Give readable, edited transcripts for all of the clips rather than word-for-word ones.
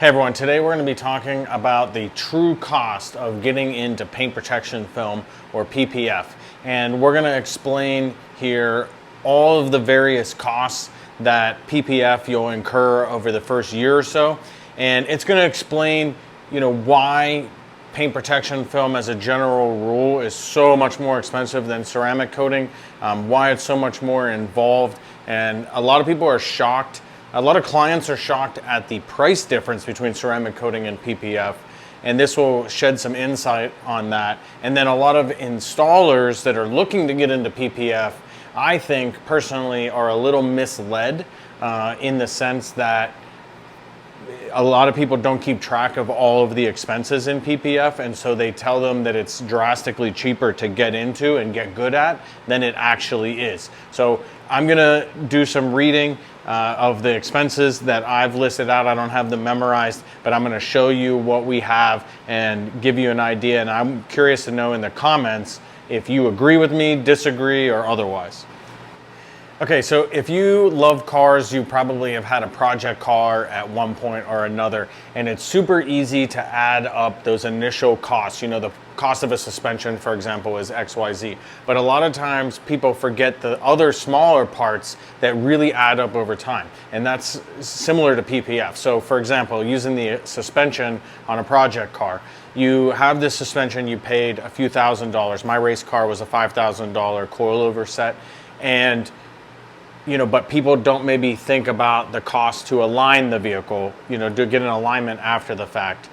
Hey everyone, today we're going to be talking about the true cost of getting into paint protection film, or PPF. And we're going to explain here all of the various costs that PPF you'll incur over the first year or so. And it's going to explain, why paint protection film as a general rule is so much more expensive than ceramic coating, why it's so much more involved. And a lot of people are shocked. A lot of clients are shocked at the price difference between ceramic coating and PPF, and this will shed some insight on that. And then a lot of installers that are looking to get into PPF, I think personally, are a little misled in the sense that a lot of people don't keep track of all of the expenses in PPF, and so they tell them that it's drastically cheaper to get into and get good at than it actually is. So I'm gonna do some reading of the expenses that I've listed out. I don't have them memorized, but I'm gonna show you what we have and give you an idea. And I'm curious to know in the comments if you agree with me, disagree, or otherwise. Okay, so if you love cars, you probably have had a project car at one point or another, and it's super easy to add up those initial costs. The cost of a suspension, for example, is XYZ. But a lot of times people forget the other smaller parts that really add up over time, and that's similar to PPF. So for example, using the suspension on a project car, you have this suspension, you paid a few $1,000s. My race car was a $5,000 coilover set, and but people don't maybe think about the cost to align the vehicle, to get an alignment after the fact,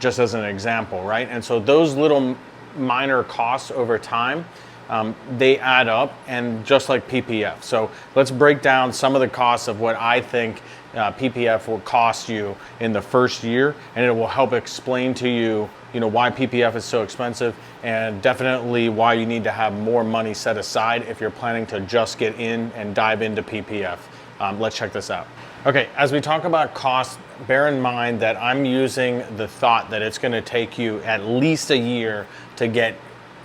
just as an example, right? And so those little minor costs over time, they add up, and just like PPF. So let's break down some of the costs of what I think PPF will cost you in the first year, and it will help explain to you, why PPF is so expensive, and definitely why you need to have more money set aside if you're planning to just get in and dive into PPF. Let's check this out. Okay, as we talk about cost, bear in mind that I'm using the thought that it's going to take you at least a year to get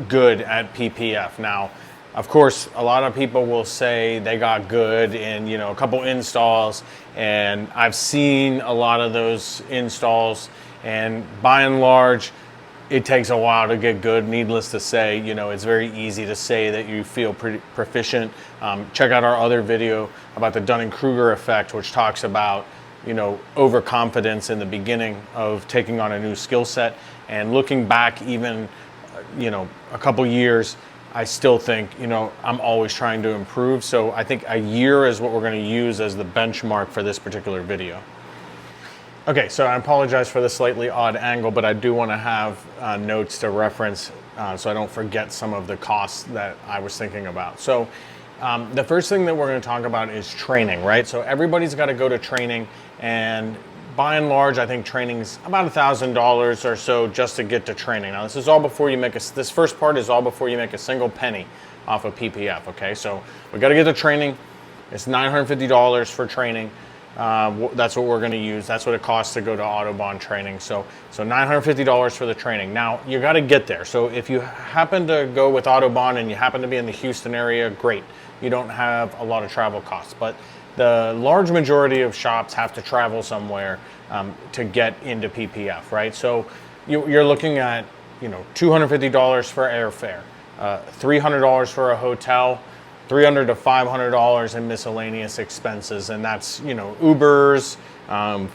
good at PPF. Now, of course, a lot of people will say they got good in a couple installs, and I've seen a lot of those installs, and by and large, it takes a while to get good. Needless to say, it's very easy to say that you feel pretty proficient. Check out our other video about the Dunning-Kruger effect, which talks about overconfidence in the beginning of taking on a new skill set. And looking back even a couple years, I still think I'm always trying to improve. So I think a year is what we're going to use as the benchmark for this particular video. Okay, so I apologize for the slightly odd angle, but I do want to have notes to reference so I don't forget some of the costs that I was thinking about. So the first thing that we're going to talk about is training, right? So everybody's got to go to training, and by and large, I think training's about $1,000 or so just to get to training. Now, this is all before you make this first part is all before you make a single penny off of PPF, okay? So we got to get to training. It's $950 for training. That's what we're going to use. That's what it costs to go to Autobahn training. So $950 for the training. Now, you got to get there. So if you happen to go with Autobahn and you happen to be in the Houston area, great. You don't have a lot of travel costs. But the large majority of shops have to travel somewhere to get into PPF, right? So you're looking at $250 for airfare, $300 for a hotel, $300 to $500 in miscellaneous expenses, and that's Ubers,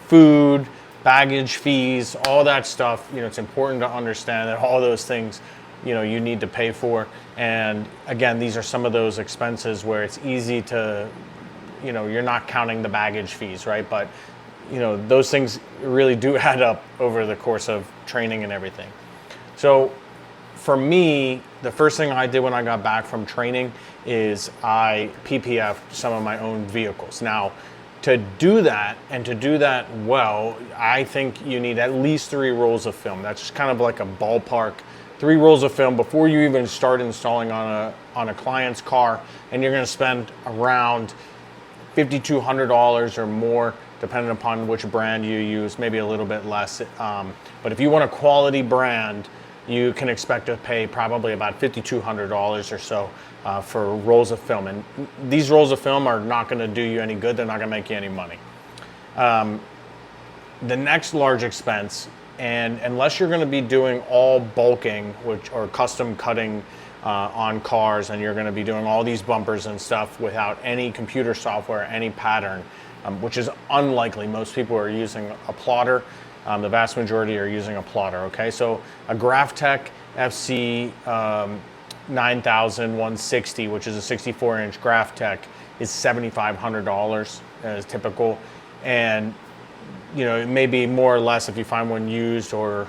food, baggage fees, all that stuff. It's important to understand that all those things you need to pay for. And again, these are some of those expenses where it's easy to you're not counting the baggage fees, right? But those things really do add up over the course of training and everything. So for me, the first thing I did when I got back from training is I PPF some of my own vehicles. Now, to do that, and to do that well, I think you need at least 3 rolls of film. That's just kind of like a ballpark. 3 rolls of film before you even start installing on a client's car, and you're going to spend around $5,200 or more, depending upon which brand you use, maybe a little bit less. But if you want a quality brand, you can expect to pay probably about $5,200 or so for rolls of film. And these rolls of film are not going to do you any good. They're not going to make you any money. the next large expense, and unless you're going to be doing all bulking, or custom cutting on cars, and you're going to be doing all these bumpers and stuff without any computer software, any pattern, which is unlikely. Most people are using a plotter. The vast majority are using a plotter. Okay, so a Graphtec FC 9160, which is a 64-inch Graphtec, is $7,500 as typical, and you know, it may be more or less if you find one used, or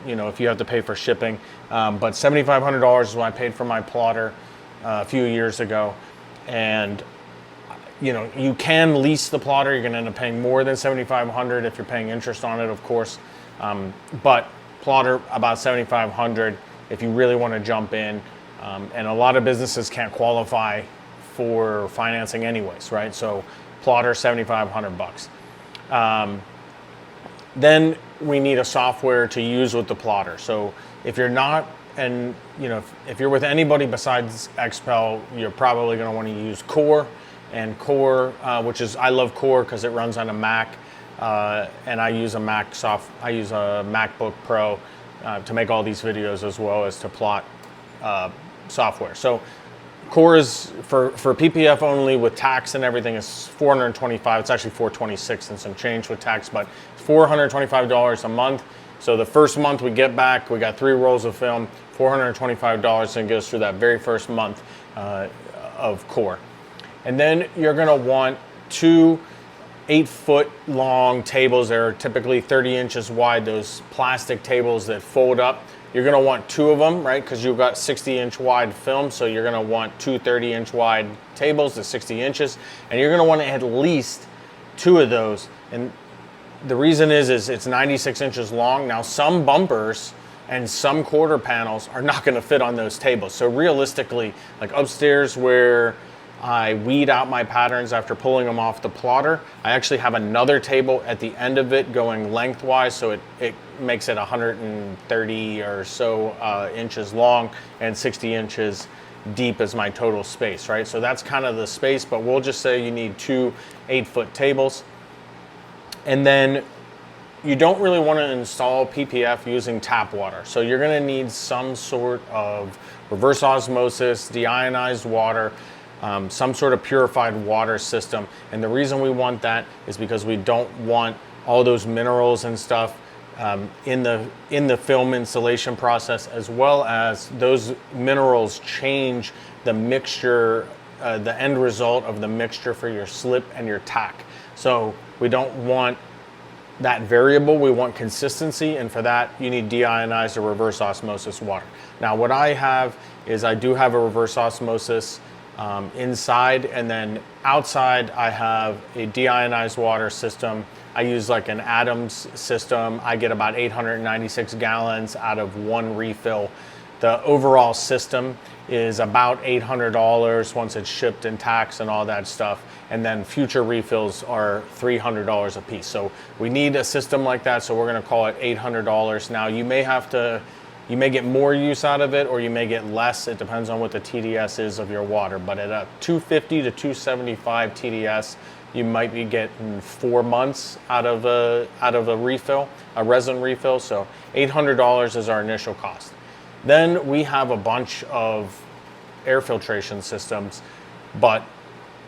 you know, if you have to pay for shipping. But $7,500 is what I paid for my plotter a few years ago, and you know, you can lease the plotter. You're going to end up paying more than $7,500 if you're paying interest on it, of course. But plotter about $7,500 if you really want to jump in. And a lot of businesses can't qualify for financing anyways, right? So plotter, $7,500. Then we need a software to use with the plotter. So if you're not, and you know, if you're with anybody besides XPEL, you're probably going to want to use Core. And Core, which is, I love Core because it runs on a Mac, and I use a MacBook Pro to make all these videos, as well as to plot software. So Core is for PPF only with tax and everything is $425. It's actually $426 and some change with tax, but $425 a month. So the first month we get back, we got 3 rolls of film, $425, and it goes through that very first month of Core. And then you're gonna want 2 8-foot long tables. They're typically 30 inches wide, those plastic tables that fold up. You're gonna want 2 of them, right? Because you've got 60-inch wide film, so you're gonna want 2 30-inch wide tables to 60 inches, and you're gonna want at least 2 of those. And the reason is it's 96 inches long. Now, some bumpers and some quarter panels are not gonna fit on those tables. So realistically, like upstairs where I weed out my patterns after pulling them off the plotter, I actually have another table at the end of it going lengthwise, so it makes it 130 or so inches long and 60 inches deep as my total space, right? So that's kind of the space, but we'll just say you need 2 8-foot tables. And then you don't really want to install PPF using tap water. So you're going to need some sort of reverse osmosis, deionized water, some sort of purified water system. And the reason we want that is because we don't want all those minerals and stuff in the film installation process, as well as those minerals change the mixture, the end result of the mixture for your slip and your tack. So we don't want that variable, we want consistency, and for that you need deionized or reverse osmosis water. Now what I have is I do have a reverse osmosis inside, and then outside I have a deionized water system. I use like an Adams system. I get about 896 gallons out of 1 refill. The overall system is about $800 once it's shipped and tax and all that stuff, and then future refills are $300 a piece. So we need a system like that, so we're going to call it $800. Now you may get more use out of it, or you may get less. It depends on what the TDS is of your water. But at a 250 to 275 TDS, you might be getting 4 months out of a refill, a resin refill. So $800 is our initial cost. Then we have a bunch of air filtration systems, but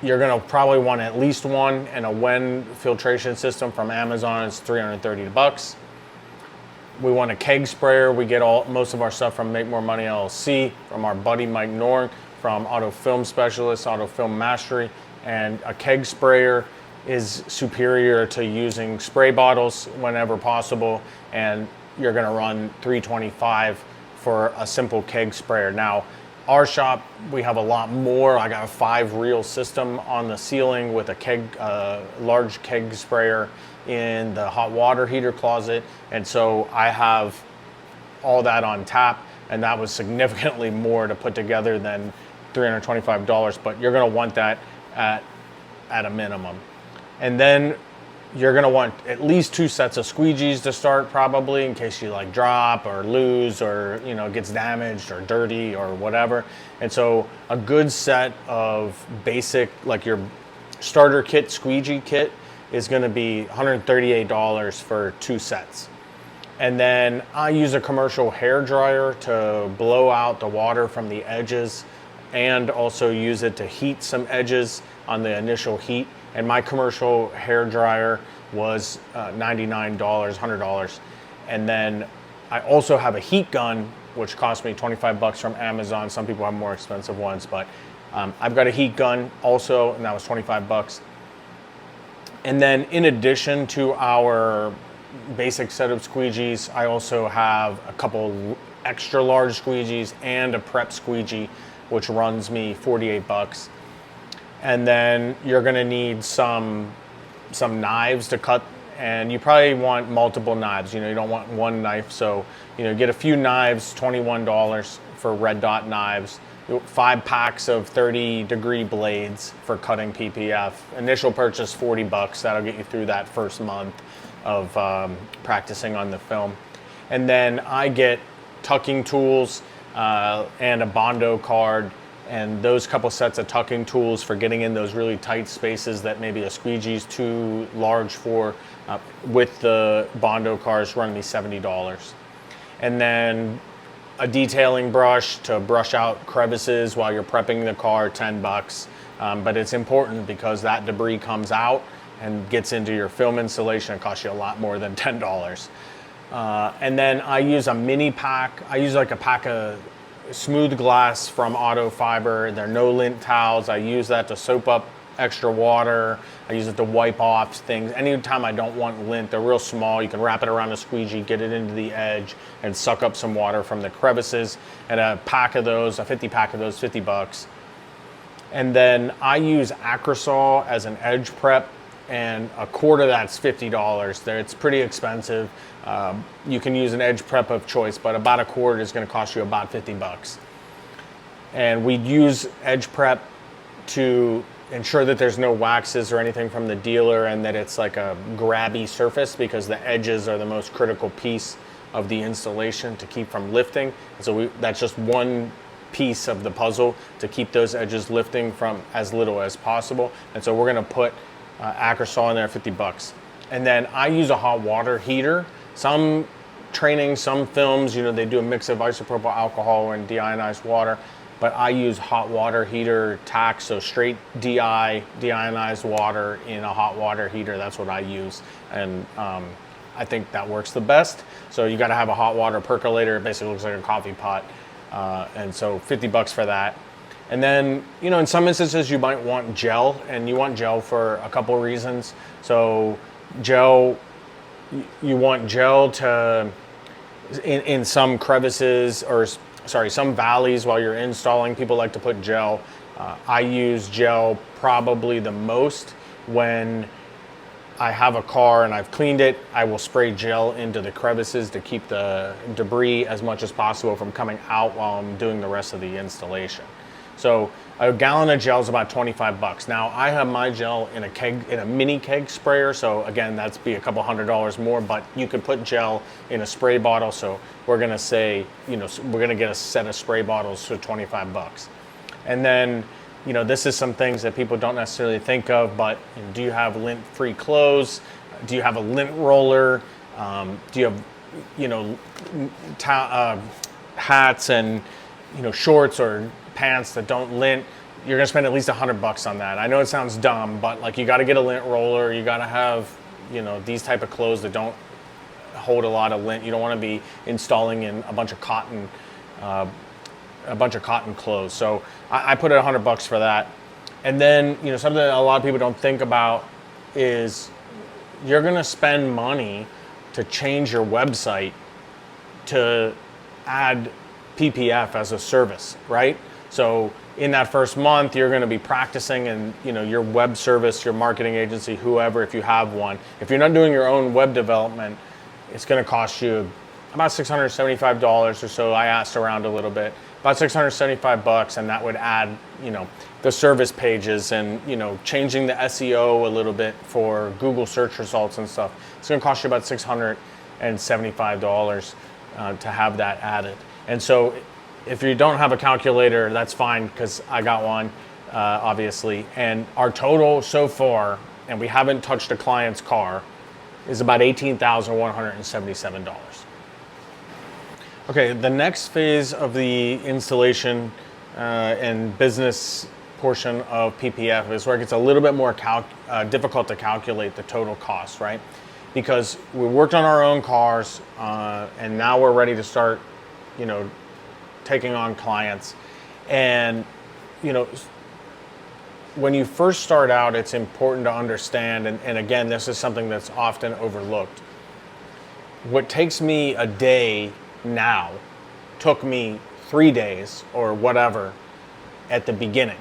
you're going to probably want at least one, and a Wen filtration system from Amazon is $330. We want a keg sprayer. We get most of our stuff from Make More Money LLC, from our buddy Mike Norn, from Auto Film Specialist, Auto Film Mastery, and a keg sprayer is superior to using spray bottles whenever possible, and you're going to run $325 for a simple keg sprayer. Now, our shop, we have a lot more. I got a 5-reel system on the ceiling with a large keg sprayer in the hot water heater closet, and so I have all that on tap, and that was significantly more to put together than $325, but you're going to want that at a minimum. And then you're going to want at least 2 sets of squeegees to start, probably, in case you like drop or lose, or you know, it gets damaged or dirty or whatever. And so a good set of basic, like your starter kit squeegee kit, is going to be $138 for 2 sets. And then I use a commercial hair dryer to blow out the water from the edges, and also use it to heat some edges on the initial heat. And my commercial hair dryer was $99, $100. And then I also have a heat gun, which cost me 25 bucks from Amazon. Some people have more expensive ones, but I've got a heat gun also, and that was 25 bucks. And then in addition to our basic set of squeegees, I also have a couple extra large squeegees and a prep squeegee, which runs me 48 bucks. And then you're gonna need some knives to cut, and you probably want multiple knives. You know, you don't want one knife, so you know, get a few knives, $21 for red dot knives, 5 packs of 30-degree blades for cutting PPF. Initial purchase, 40 bucks. That'll get you through that first month of practicing on the film. And then I get tucking tools and a Bondo card, and those couple sets of tucking tools for getting in those really tight spaces that maybe a squeegee's too large for. With the Bondo cards, run me $70. And then a detailing brush to brush out crevices while you're prepping the car, 10 bucks. But it's important because that debris comes out and gets into your film installation. It costs you a lot more than $10. And then I use a mini pack. I use like a pack of smooth glass from Auto Fiber. They're no lint towels. I use that to soap up extra water. I use it to wipe off things. Anytime I don't want lint, they're real small. You can wrap it around a squeegee, get it into the edge, and suck up some water from the crevices. And a pack of those, a 50 pack of those, 50 bucks. And then I use Acrosol as an edge prep, and a quart of that's $50. It's pretty expensive. You can use an edge prep of choice, but about a quart is going to cost you about 50 bucks. And we use edge prep to ensure that there's no waxes or anything from the dealer, and that it's like a grabby surface, because the edges are the most critical piece of the installation to keep from lifting. So that's just one piece of the puzzle to keep those edges lifting from as little as possible. And so we're going to put Acrosol in there, 50 bucks. And then I use a hot water heater. Some trainings, some films, you know, they do a mix of isopropyl alcohol and deionized water, but I use hot water heater tack, so straight deionized water in a hot water heater. That's what I use, and I think that works the best. So you got to have a hot water percolator. It basically looks like a coffee pot, and so 50 bucks for that. And then, you know, in some instances you might want gel, and you want gel for a couple reasons. So gel, you want gel to, in some crevices, or sorry, some valleys while you're installing, people like to put gel. I use gel probably the most when I have a car and I've cleaned it. I will spray gel into the crevices to keep the debris as much as possible from coming out while I'm doing the rest of the installation. So a gallon of gel is about 25 bucks. Now I have my gel in a keg, in a mini keg sprayer. So again, that's be a couple $100 more, but you could put gel in a spray bottle. So we're gonna say, you know, we're gonna get a set of spray bottles for 25 bucks. And then, you know, this is some things that people don't necessarily think of, but you know, do you have lint-free clothes? Do you have a lint roller? Do you have, you know, hats and, you know, shorts or pants that don't lint? You're gonna spend at least 100 bucks on that. I know it sounds dumb, but like, you gotta get a lint roller. You gotta have, you know, these type of clothes that don't hold a lot of lint. You don't wanna be installing in a bunch of cotton clothes. So I put it 100 bucks for that. And then, you know, something that a lot of people don't think about is you're gonna spend money to change your website to add PPF as a service, right? So in that first month, you're gonna be practicing, and you know, your web service, your marketing agency, whoever, if you have one, if you're not doing your own web development, it's gonna cost you about $675 or so. I asked around a little bit, about 675 bucks, and that would add, you know, the service pages and, you know, changing the SEO a little bit for Google search results and stuff. It's gonna cost you about $675 to have that added. And so if you don't have a calculator, that's fine, because I got one, obviously. And our total so far and we haven't touched a client's car, is about $18,177. Okay, the next phase of the installation and business portion of PPF is where it gets a little bit more difficult to calculate the total cost, right? Because we worked on our own cars and now we're ready to start, taking on clients. And, when you first start out, it's important to understand, and again, this is something that's often overlooked. What takes me a day now took me 3 days or whatever at the beginning.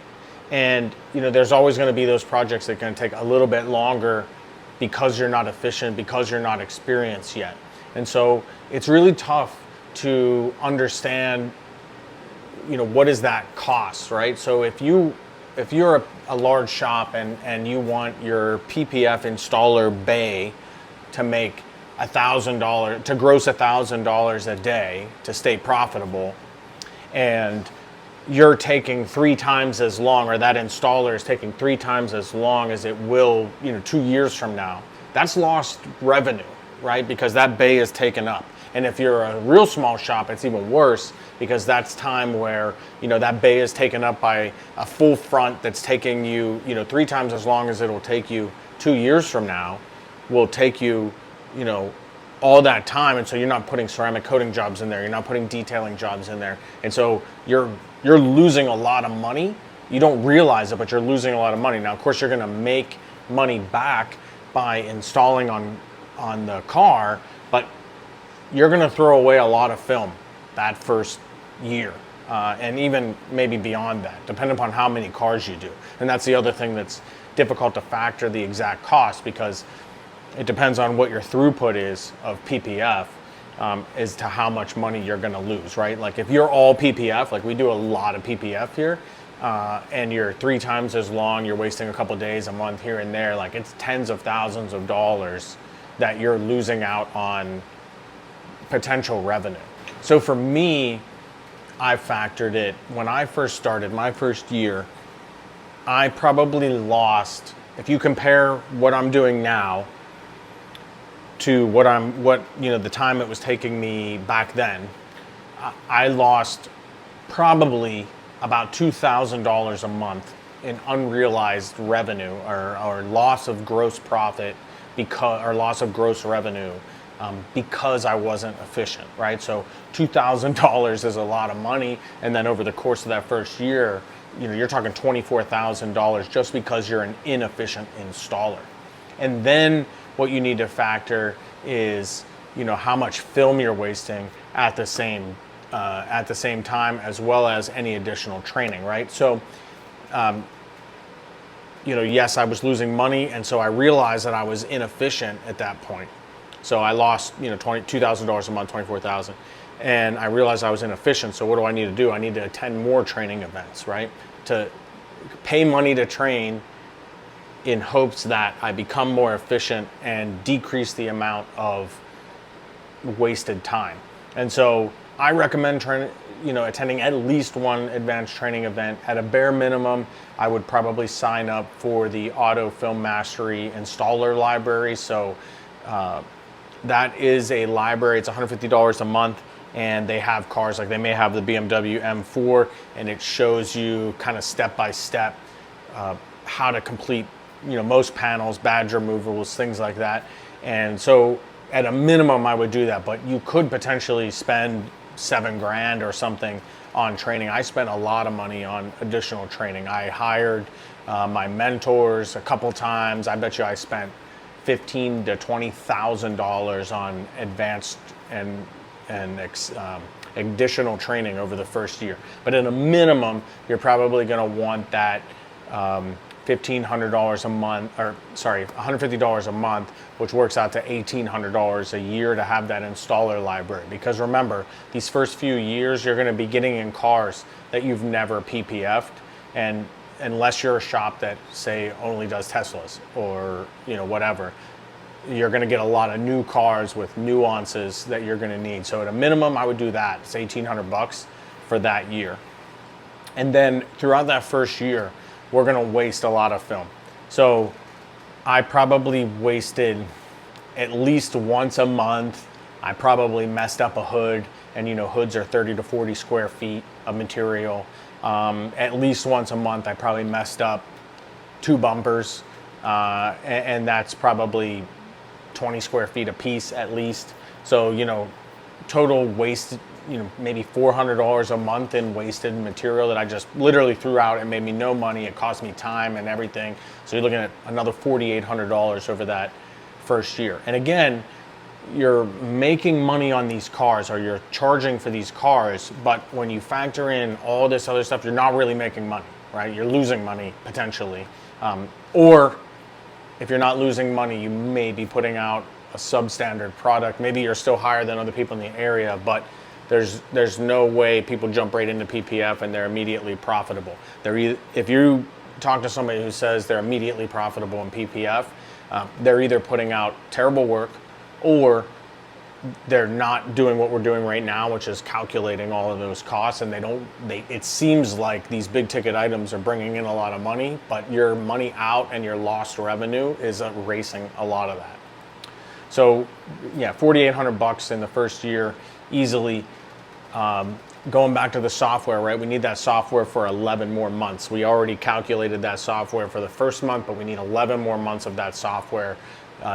And there's always going to be those projects that are going to take a little bit longer because you're not efficient, because you're not experienced yet. And so it's really tough to understand what is that cost, right? So if you're a large shop and you want your PPF installer bay to make $1,000, to gross $1,000 a day to stay profitable, and you're taking 3 times as long, or that installer is taking 3 times as long as it will 2 years from now, that's lost revenue, right? Because that bay is taken up. And if you're a real small shop, it's even worse, because that's time where that bay is taken up by a full front that's taking you 3 times as long as it'll take you 2 years from now, will take you all that time. And so you're not putting ceramic coating jobs in there, you're not putting detailing jobs in there, and so you're losing a lot of money. You don't realize it, but you're losing a lot of money. Now, of course, you're going to make money back by installing on the car, but you're going to throw away a lot of film that first year, and even maybe beyond that, depending upon how many cars you do. And that's the other thing that's difficult to factor the exact cost, because it depends on what your throughput is of PPF as to how much money you're going to lose, right? Like if you're all PPF, like we do a lot of PPF here, and you're 3 times as long, you're wasting a couple days, a month here and there, like it's tens of thousands of dollars that you're losing out on potential revenue. So for me, I factored it, when I first started, my first year, I probably lost, if you compare what I'm doing now to the time it was taking me back then, I lost probably about $2,000 a month in unrealized revenue, or loss of gross profit, or loss of gross revenue, because I wasn't efficient, right? So $2,000 is a lot of money, and then over the course of that first year, you're talking $24,000 just because you're an inefficient installer. And then what you need to factor is, how much film you're wasting at the same time, as well as any additional training, right? So, yes, I was losing money, and so I realized that I was inefficient at that point. So I lost, $2,000 a month, $24,000, and I realized I was inefficient. So what do I need to do? I need to attend more training events, right? To pay money to train in hopes that I become more efficient and decrease the amount of wasted time. And so I recommend attending at least one advanced training event. At a bare minimum, I would probably sign up for the Auto Film Mastery Installer Library. So that is a library. It's $150 a month, and they have cars, like they may have the BMW M4, and it shows you kind of step by step how to complete most panels, badge removals, things like that. And so at a minimum, I would do that, but you could potentially spend $7,000 or something on training. I spent a lot of money on additional training. I hired my mentors a couple times. I bet you I spent $15,000 to $20,000 on advanced and additional training over the first year. But at a minimum, you're probably going to want that $1,500 a month, or sorry, $150 a month, which works out to $1,800 a year to have that installer library. Because remember, these first few years, you're going to be getting in cars that you've never PPF'd, and unless you're a shop that, say, only does Teslas or whatever, you're going to get a lot of new cars with nuances that you're going to need. So at a minimum, I would do that. It's $1,800 for that year. And then throughout that first year, we're going to waste a lot of film. So I probably wasted at least once a month. I probably messed up a hood, and hoods are 30 to 40 square feet of material. At least once a month, I probably messed up 2 bumpers, and that's probably 20 square feet a piece at least. So, total waste, maybe $400 a month in wasted material that I just literally threw out and made me no money. It cost me time and everything. So you're looking at another $4,800 over that first year. And again, you're making money on these cars, or you're charging for these cars, but when you factor in all this other stuff, you're not really making money, right? You're losing money potentially. Or if you're not losing money, you may be putting out a substandard product. Maybe you're still higher than other people in the area, but there's no way people jump right into PPF and they're immediately profitable. If you talk to somebody who says they're immediately profitable in PPF, they're either putting out terrible work, or they're not doing what we're doing right now, which is calculating all of those costs, and it seems like these big ticket items are bringing in a lot of money, but your money out and your lost revenue is erasing a lot of that. So yeah, $4,800 in the first year easily. Going back to the software, right? We need that software for 11 more months. We already calculated that software for the first month, but we need 11 more months of that software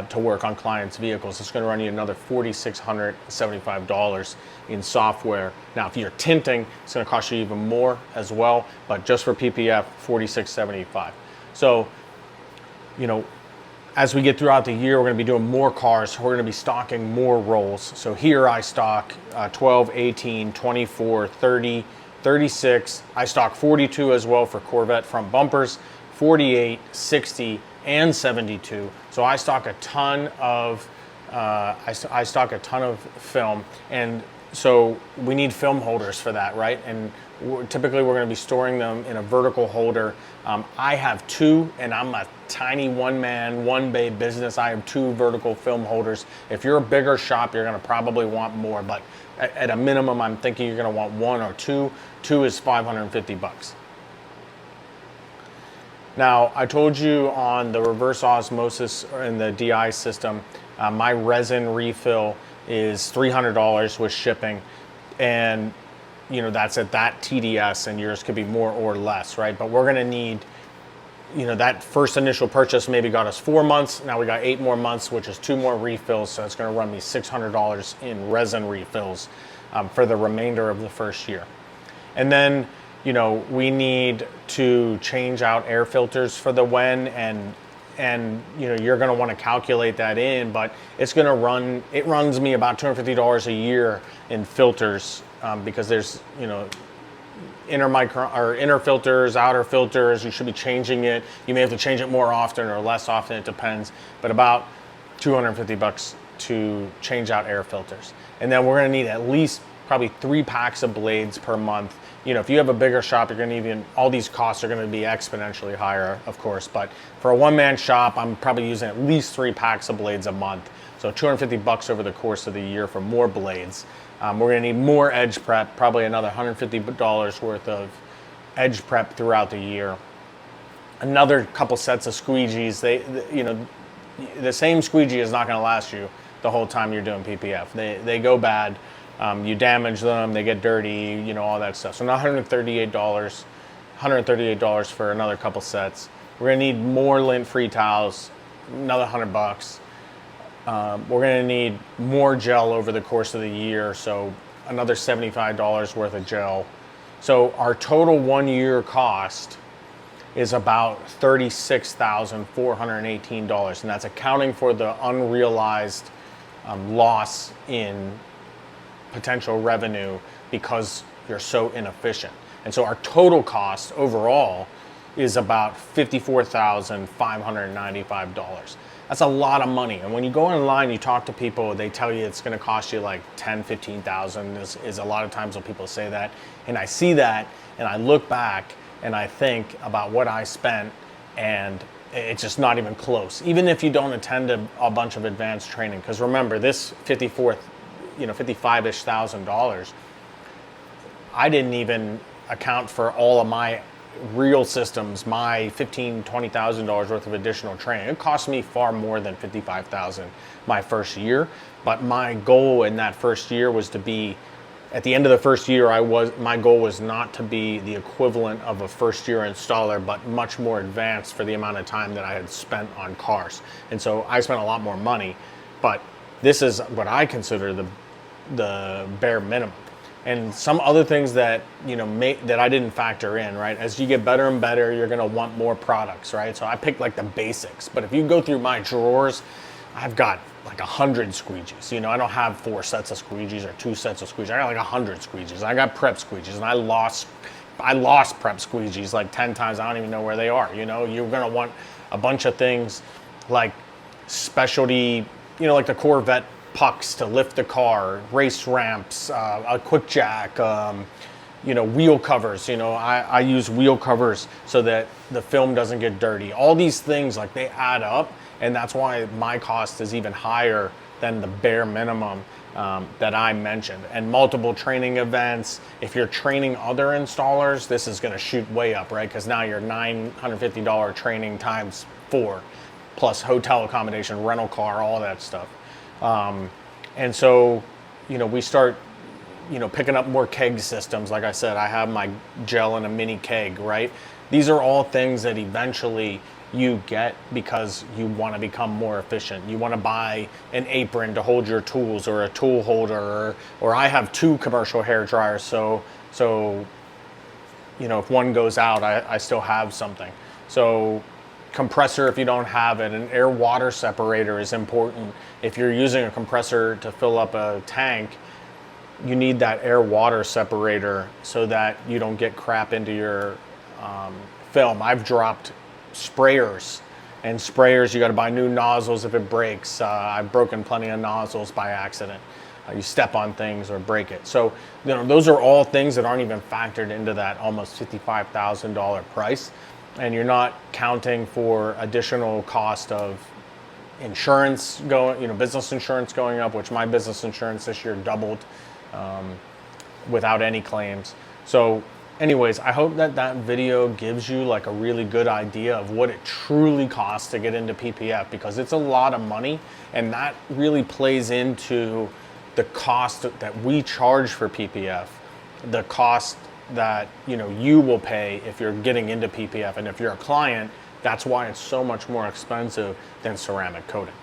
to work on clients' vehicles. It's going to run you another $4,675 in software. Now, if you're tinting, it's going to cost you even more as well, but just for PPF, $4,675. So, as we get throughout the year, we're going to be doing more cars. We're going to be stocking more rolls. So here I stock 12, 18, 24, 30, 36. I stock 42 as well for Corvette front bumpers, 48, 60, and 72. So I stock a ton of I stock a ton of film, and so we need film holders for that, right? And typically we're going to be storing them in a vertical holder. I have 2, and I'm a tiny one-man, one-bay business. I have 2 vertical film holders. If you're a bigger shop, you're going to probably want more, but at a minimum, I'm thinking you're going to want 1 or 2. 2 is $550. Now, I told you on the reverse osmosis in the DI system, my resin refill is $300 with shipping, and that's at that TDS, and yours could be more or less, right? But we're going to need, that first initial purchase maybe got us 4 months. Now we got 8 more months, which is 2 more refills. So it's going to run me $600 in resin refills for the remainder of the first year. And then, we need to change out air filters for the Wen, and you're going to want to calculate that in, but it runs me about $250 a year in filters, because there's, inner filters, outer filters. You should be changing it. You may have to change it more often or less often, it depends, but about $250 to change out air filters. And then we're going to need at least probably 3 packs of blades per month. If you have a bigger shop, you're going to need, all these costs are going to be exponentially higher, of course, but for a one-man shop, I'm probably using at least 3 packs of blades a month. So $250 over the course of the year for more blades. We're going to need more edge prep, probably another $150 worth of edge prep throughout the year. Another couple sets of squeegees. The same squeegee is not going to last you the whole time you're doing PPF. They go bad. You damage them, they get dirty, all that stuff. So now $138 for another couple sets. We're gonna need more lint-free towels, another $100. We're gonna need more gel over the course of the year, so another $75 worth of gel. So our total 1 year cost is about $36,418, and that's accounting for the unrealized loss in potential revenue because you're so inefficient. And so our total cost overall is about $54,595. That's a lot of money. And when you go online, you talk to people, they tell you it's going to cost you like $10,000, $15,000 is a lot of times when people say that. And I see that and I look back and I think about what I spent, and it's just not even close. Even if you don't attend a bunch of advanced training, because remember, this $55,000-ish, I didn't even account for all of my real systems, my $15,000-$20,000 worth of additional training, it cost me far more than $55,000 my first year. But my goal in that first year was to be, at the end of the first year, my goal was not to be the equivalent of a first year installer, but much more advanced for the amount of time that I had spent on cars. And so I spent a lot more money, but this is what I consider the bare minimum. And some other things that, that I didn't factor in, right? As you get better and better, you're gonna want more products, right? So I picked like the basics, but if you go through my drawers, I've got like 100 squeegees. I don't have 4 sets of squeegees or 2 sets of squeegees. I got like 100 squeegees. I got prep squeegees, and I lost prep squeegees like 10 times. I don't even know where they are. You're gonna want a bunch of things like specialty, like the Corvette pucks to lift the car, race ramps, a quick jack, wheel covers. I use wheel covers so that the film doesn't get dirty. All these things, like, they add up, and that's why my cost is even higher than the bare minimum that I mentioned. And multiple training events. If you're training other installers, this is going to shoot way up, right? Because now you're $950 training times 4, plus hotel accommodation, rental car, all that stuff. And so, we start, picking up more keg systems. Like I said, I have my gel in a mini keg, right? These are all things that eventually you get because you want to become more efficient. You want to buy an apron to hold your tools, or a tool holder, or I have 2 commercial hair dryers. So, if one goes out, I still have something. So, compressor, if you don't have it, an air water separator is important. If you're using a compressor to fill up a tank, you need that air water separator so that you don't get crap into your film. I've dropped sprayers, and sprayers, you got to buy new nozzles if it breaks. I've broken plenty of nozzles by accident. You step on things or break it. So, those are all things that aren't even factored into that almost $55,000 price. And you're not counting for additional cost of insurance business insurance going up, which my business insurance this year doubled without any claims. So anyways, I hope that video gives you like a really good idea of what it truly costs to get into PPF, because it's a lot of money, and that really plays into the cost that we charge for PPF, the cost that you will pay if you're getting into PPF. And if you're a client, that's why it's so much more expensive than ceramic coating.